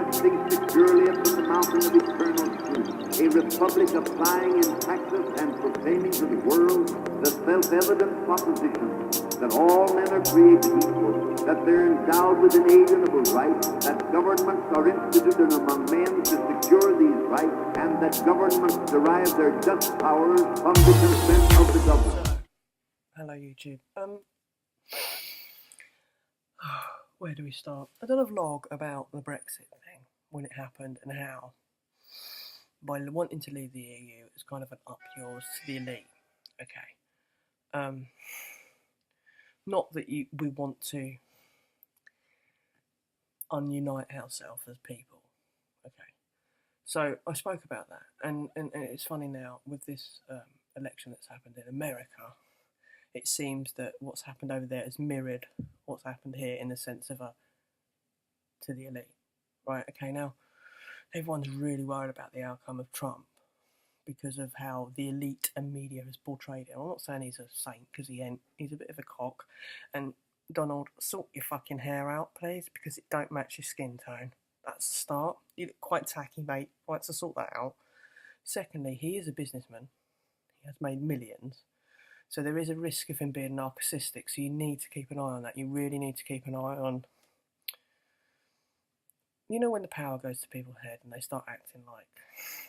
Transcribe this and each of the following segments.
resting securely upon the mountain of eternal truth, a republic applying in practice and proclaiming to the world the self-evident proposition that all men are created equal, that they're endowed with inalienable rights, that governments are instituted among men to secure these rights, and that governments derive their just powers from the consent of the government. So, hello YouTube. Where do we start? I done a vlog about the Brexit thing, when it happened and how, by wanting to leave the EU, it's kind of an up yours to the elite. Okay. Not that we want to unite ourselves as people. Okay. So I spoke about that, and it's funny now with this election that's happened in America. It seems that what's happened over there has mirrored what's happened here in the sense of to the elite, right? Okay, now everyone's really worried about the outcome of Trump because of how the elite and media has portrayed him. I'm not saying he's a saint because he ain't. He's a bit of a cock. And Donald, sort your fucking hair out, please, because it don't match your skin tone. That's the start. You look quite tacky, mate. Right, so sort that out. Secondly, he is a businessman. He has made millions. So there is a risk of him being narcissistic, so you need to keep an eye on that. You really need to keep an eye on... You know when the power goes to people's head and they start acting like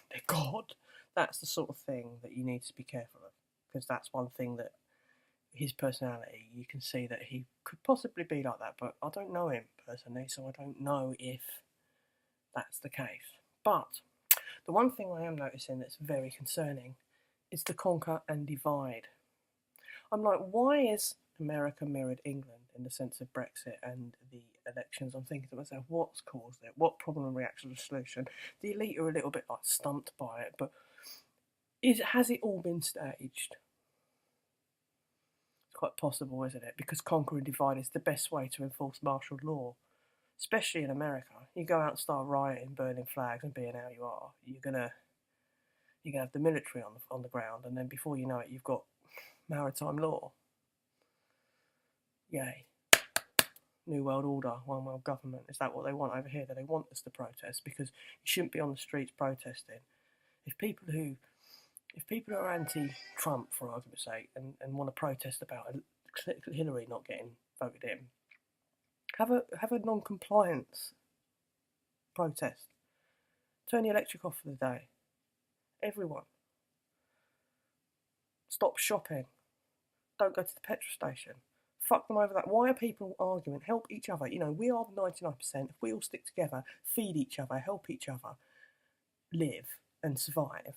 they're God? That's the sort of thing that you need to be careful of. Because that's one thing that his personality, you can see that he could possibly be like that. But I don't know him personally, so I don't know if that's the case. But the one thing I am noticing that's very concerning is the conquer and divide. I'm like, why is America mirrored England in the sense of Brexit and the elections? I'm thinking to myself, what's caused it? What problem and reaction to solution? The elite are a little bit like stumped by it, but has it all been staged? It's quite possible, isn't it? Because conquer and divide is the best way to enforce martial law, especially in America. You go out and start rioting, burning flags, and being how you are. You're gonna have the military on the ground, and then before you know it, you've got maritime law. Yay. New world order, one world government. Is that what they want over here? Do they want us to protest? Because you shouldn't be on the streets protesting. If people are anti-Trump, for argument's sake, and want to protest about Hillary not getting voted in, have a non-compliance protest. Turn the electric off for the day. Everyone. Stop shopping. Don't go to the petrol station. Fuck them over that. Why are people arguing? Help each other. You know, we are the 99%. If we all stick together, feed each other, help each other, live and survive,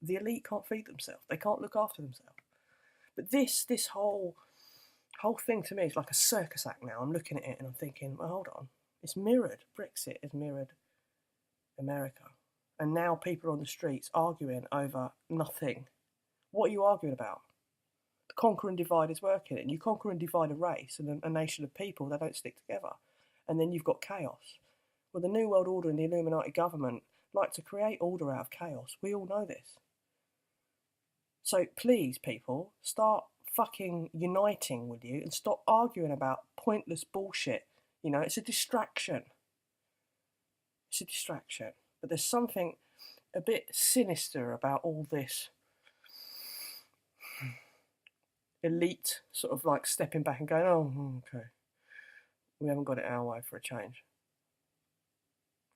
the elite can't feed themselves. They can't look after themselves. But this whole thing to me is like a circus act now. I'm looking at it and I'm thinking, well, hold on. It's mirrored. Brexit is mirrored America. And now people are on the streets arguing over nothing. What are you arguing about? The conquer and divide is working, and you conquer and divide a race and a nation of people, they don't stick together. And then you've got chaos. Well, the New World Order and the Illuminati government like to create order out of chaos. We all know this. So please, people, start fucking uniting, will you? And stop arguing about pointless bullshit. You know, it's a distraction. It's a distraction. But there's something a bit sinister about all this elite sort of like stepping back and going, oh, okay, we haven't got it our way for a change.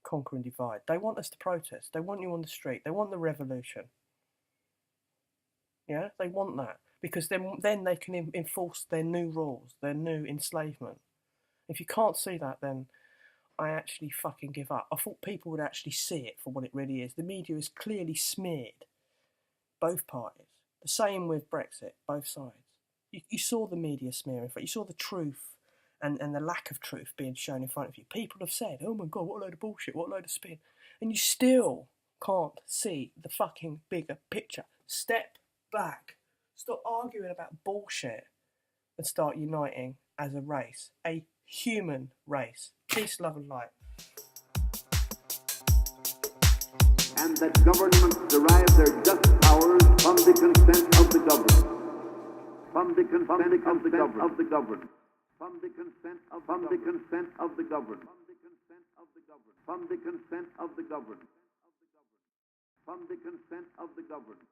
Conquer and divide. They want us to protest. They want you on the street. They want the revolution. Yeah, they want that. Because then they can enforce their new rules, their new enslavement. If you can't see that, then I actually fucking give up. I thought people would actually see it for what it really is. The media is clearly smeared both parties. The same with Brexit, both sides. You saw the media smearing, you saw the truth and the lack of truth being shown in front of you. People have said, oh my God, what a load of bullshit, what a load of spin. And you still can't see the fucking bigger picture. Step back. Stop arguing about bullshit and start uniting as a race, a human race. Peace, love and light. And that governments derive their just powers from the consent of the governed. From the consent of the governed. From the consent of the governed. from the consent of the governed, from the consent of the governed.